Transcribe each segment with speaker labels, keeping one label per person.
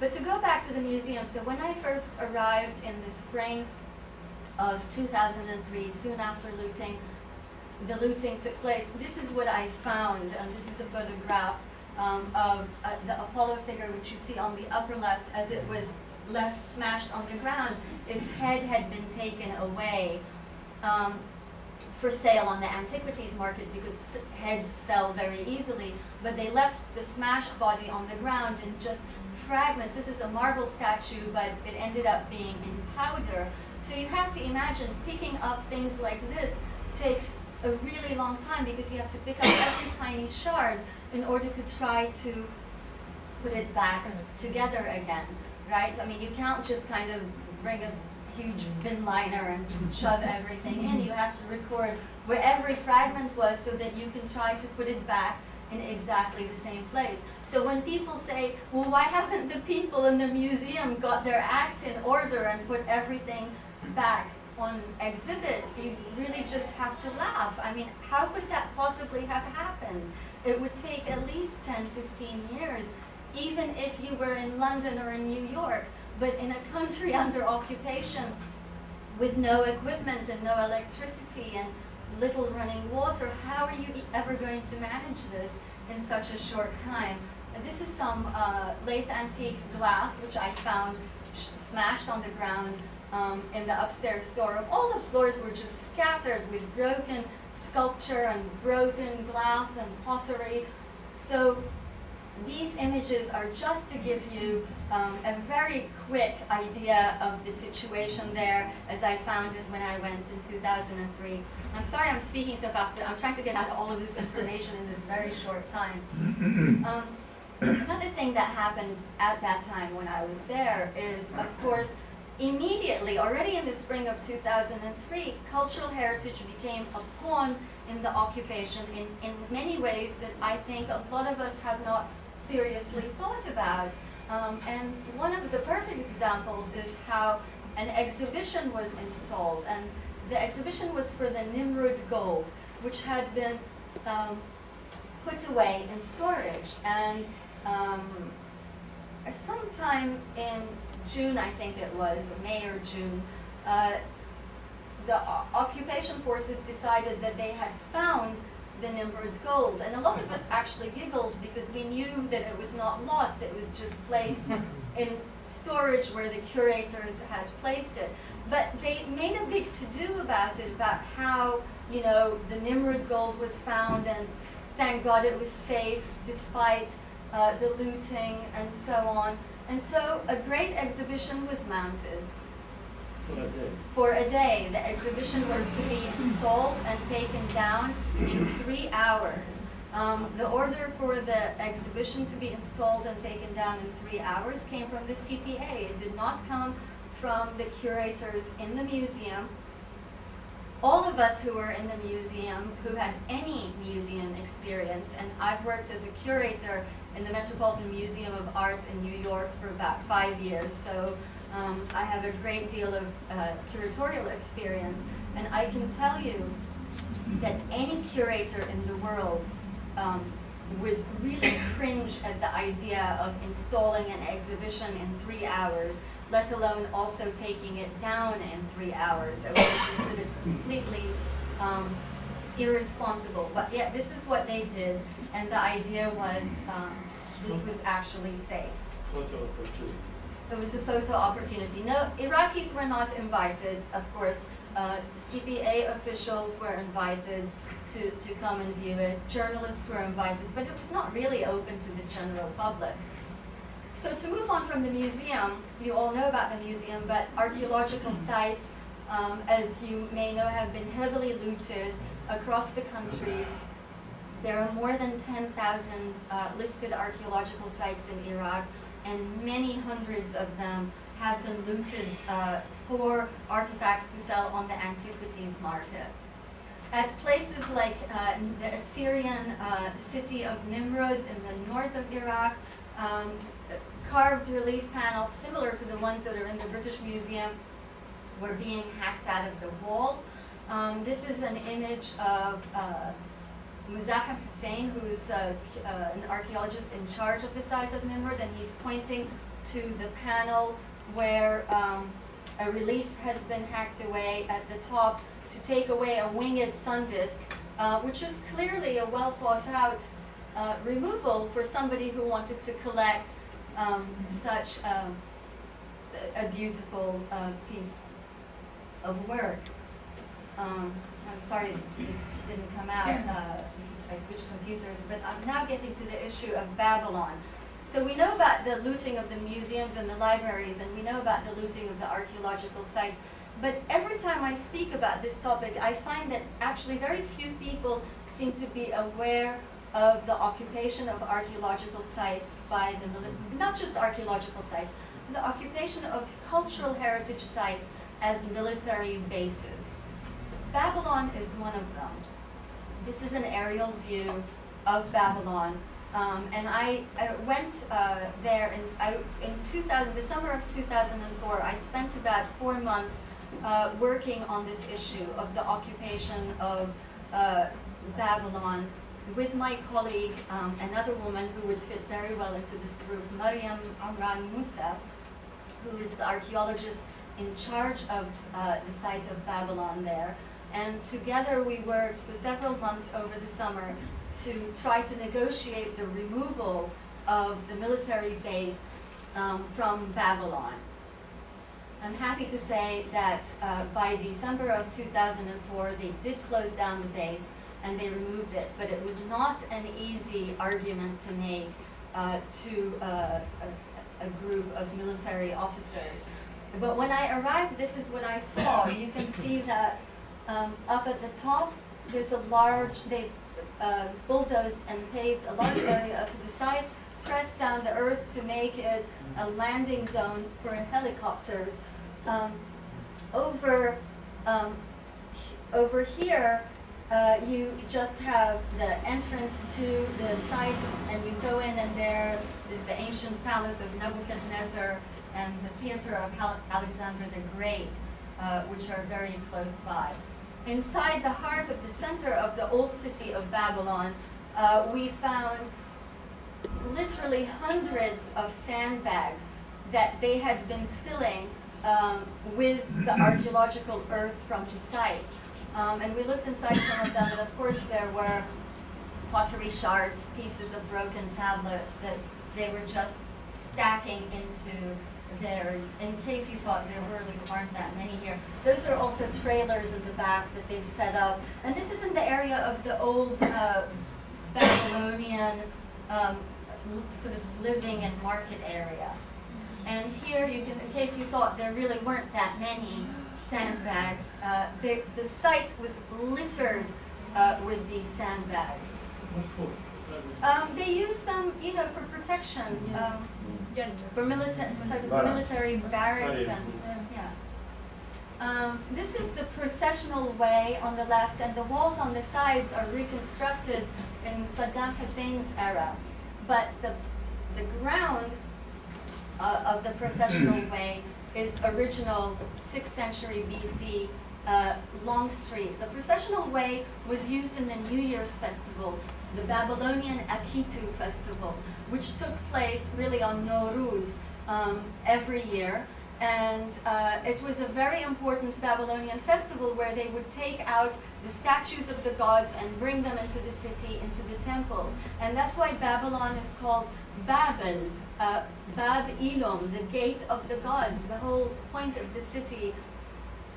Speaker 1: But to go back to the museum, so when I first arrived in the spring of 2003, soon after the looting took place, this is what I found, and this is a photograph of the Apollo figure, which you see on the upper left as it was left smashed on the ground. Its head had been taken away for sale on the antiquities market because heads sell very easily, but they left the smashed body on the ground in just fragments. This is a marble statue, but it ended up being in powder. So you have to imagine picking up things like this takes a really long time because you have to pick up every tiny shard in order to try to put it back together again, right? I mean, you can't just kind of bring a huge bin liner and shove everything in. You have to record where every fragment was so that you can try to put it back in exactly the same place. So when people say, well, why haven't the people in the museum got their act in order and put everything back on exhibit, you really just have to laugh. I mean, how could that possibly have happened? It would take at least 10, 15 years, even if you were in London or in New York. But in a country under occupation with no equipment and no electricity and little running water, how are you ever going to manage this in such a short time? And this is some late antique glass, which I found smashed on the ground in the upstairs storeroom. All the floors were just scattered with broken sculpture and broken glass and pottery. So these images are just to give you a very quick idea of the situation there as I found it when I went in 2003. I'm sorry I'm speaking so fast, but I'm trying to get out all of this information in this very short time. Another thing that happened at that time when I was there is, of course, immediately, already in the spring of 2003, cultural heritage became a pawn in the occupation in many ways that I think a lot of us have not seriously thought about. And one of the perfect examples is how an exhibition was installed. And the exhibition was for the Nimrud gold, which had been put away in storage. And sometime in June, I think it was, May or June, the occupation forces decided that they had found the Nimrud gold. And a lot of us actually giggled because we knew that it was not lost, it was just placed in storage where the curators had placed it. But they made a big to-do about it, about how, you know, the Nimrud gold was found and thank God it was safe despite the looting and so on. And so a great exhibition was mounted. For a day. The exhibition was to be installed and taken down in 3 hours. The order for the exhibition to be installed and taken down in 3 hours came from the CPA. It did not come from the curators in the museum. All of us who were in the museum, who had any museum experience, and I've worked as a curator in the Metropolitan Museum of Art in New York for about 5 years, so I have a great deal of curatorial experience, and I can tell you that any curator in the world would really cringe at the idea of installing an exhibition in 3 hours, let alone also taking it down in 3 hours. It was considered completely irresponsible. But yeah, this is what they did, and the idea was this was actually safe. It was a photo opportunity. No, Iraqis were not invited, of course. CPA officials were invited to come and view it. Journalists were invited, but it was not really open to the general public. So to move on from the museum, you all know about the museum, but archaeological sites, as you may know, have been heavily looted across the country. There are more than 10,000 listed archaeological sites in Iraq, and many hundreds of them have been looted for artifacts to sell on the antiquities market. At places like the Assyrian city of Nimrud in the north of Iraq, carved relief panels similar to the ones that are in the British Museum were being hacked out of the wall. This is an image of Muzahim Hussein, who's an archaeologist in charge of the site of Nimrud, and he's pointing to the panel where a relief has been hacked away at the top to take away a winged sun disk, which is clearly a well thought out removal for somebody who wanted to collect such a beautiful piece of work. I'm sorry this didn't come out because I switched computers, but I'm now getting to the issue of Babylon. So we know about the looting of the museums and the libraries, and we know about the looting of the archaeological sites. But every time I speak about this topic, I find that actually very few people seem to be aware of the occupation of archaeological sites by the military, not just archaeological sites, but the occupation of cultural heritage sites as military bases. Babylon is one of them. This is an aerial view of Babylon. And I went there in the summer of 2004. I spent about 4 months working on this issue of the occupation of Babylon with my colleague, another woman who would fit very well into this group, Maryam Amran Musa, who is the archaeologist in charge of the site of Babylon there. And together we worked for several months over the summer to try to negotiate the removal of the military base from Babylon. I'm happy to say that by December of 2004, they did close down the base and they removed it, but it was not an easy argument to make to a group of military officers. But when I arrived, this is what I saw. You can see that up at the top, there's a large, they've bulldozed and paved a large area to the side, pressed down the earth to make it a landing zone for helicopters. Over here, you just have the entrance to the site, and you go in, and there is the ancient palace of Nebuchadnezzar and the theater of Alexander the Great, which are very close by. Inside the heart of the center of the old city of Babylon, we found literally hundreds of sandbags that they had been filling with the archaeological earth from the site. And we looked inside some of them, and of course there were pottery shards, pieces of broken tablets that they were just stacking into there. In case you thought there really aren't that many here, those are also trailers in the back that they've set up. And this is in the area of the old Babylonian sort of living and market area. And here you can, in case you thought there really weren't that many sandbags, the site was littered with these sandbags.
Speaker 2: What for?
Speaker 1: They use them, you know, for protection, for military barracks, and yeah. This is the processional way on the left, and the walls on the sides are reconstructed in Saddam Hussein's era. But the ground of the processional way is original 6th century BC long street. The processional way was used in the New Year's festival, the Babylonian Akitu festival, which took place really on Nowruz every year. And it was a very important Babylonian festival where they would take out the statues of the gods and bring them into the city, into the temples. And that's why Babylon is called Babel, Bab Ilum, the gate of the gods. The whole point of the city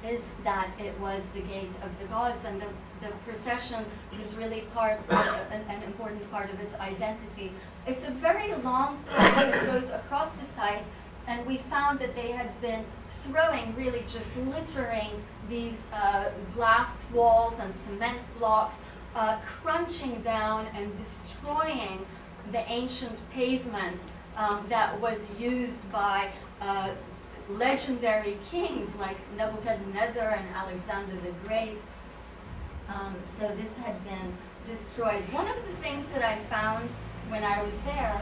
Speaker 1: is that it was the gate of the gods, and the procession was really an important part of its identity. It's a very long path that goes across the site, and we found that they had been throwing, really just littering these glass walls and cement blocks, crunching down and destroying the ancient pavement that was used by legendary kings like Nebuchadnezzar and Alexander the Great. So this had been destroyed. One of the things that I found when I was there